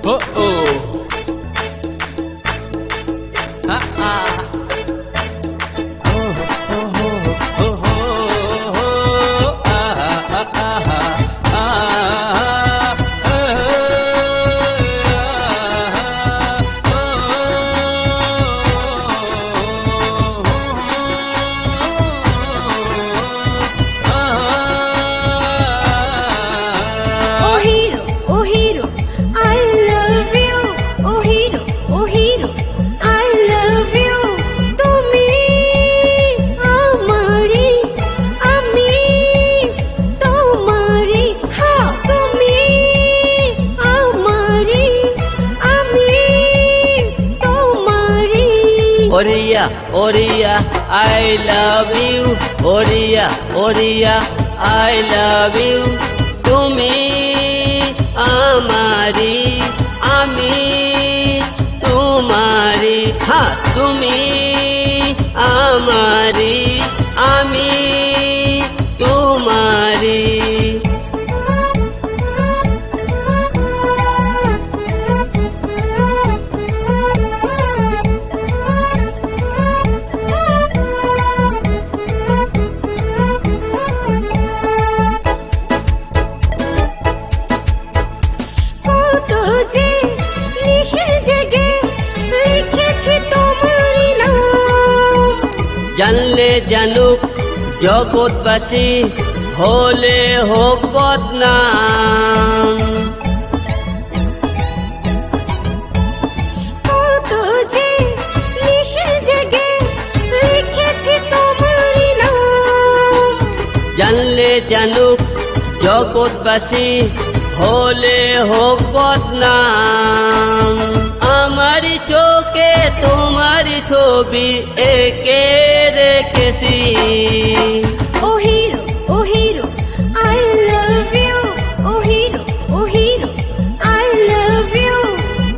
Oh oh. Ah ah. Oh oh oh oh oh. Ah ah ah Oriya, Oriya, I love you. Oriya, Oriya, I love you. Tumi amari, ami tumari. Ha, tumi amari, ami tumari. জানলে জানুক জগৎবাসী, হলে হোক বদনাম। জানলে জানুক জগৎবাসী, হলে হোক বদনাম। আমারি চোখে তোমারি ছবি একে রেখেছি। Oh hero, I love you. Oh hero, I love you.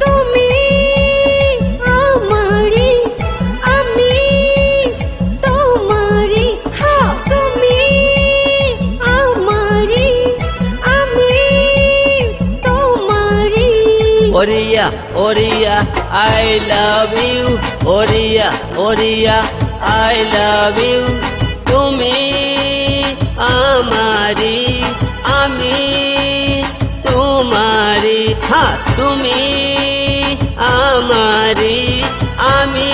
তুমি আমারি, আমি তোমারি। হ্যাঁ, তুমি আমারি, আমি তোমারি। Oriya, Oriya, I love you. Oriya, Oriya, I love you. তুমি আমারি, আমি তোমারি। হ্যাঁ, তুমি আমারি, আমি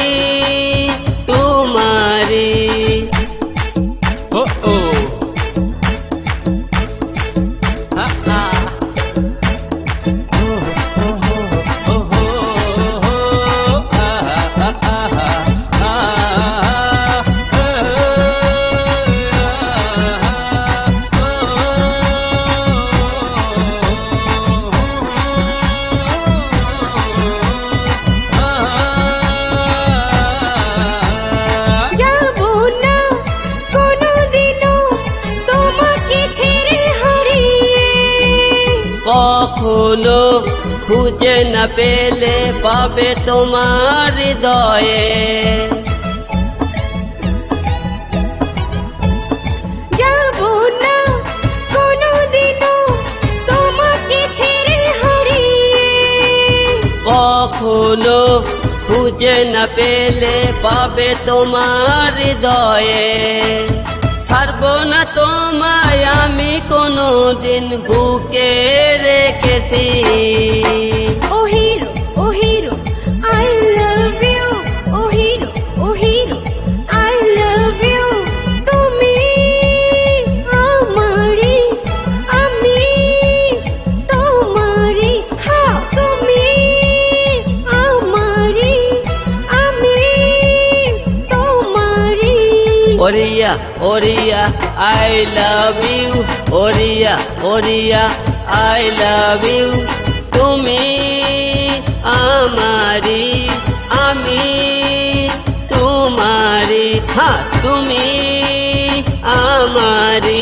তোমারি। Oh oh. Ah ah. কখনো খুঁজে না পেলে পাবে তোমার হৃদয়ে। যাবো না কোনোদিনও তোমাকে ছেড়ে হারিয়ে। কখনো খুঁজে না পেলে পাবে তোমার হৃদয়ে। ছাড়বো না তোমায় আমি কোনোদিন, বুকে রেখেছি। Oh hero, I love you. Oh hero, I love you. তুমি আমারি, আমি তোমারি। হ্যাঁ, তুমি আমারি, আমি তোমারি। Oriya, Oriya, I love you. Oriya, Oriya, I love you. তুমি আমারি, আমি তোমারি। হ্যাঁ, তুমি আমারি।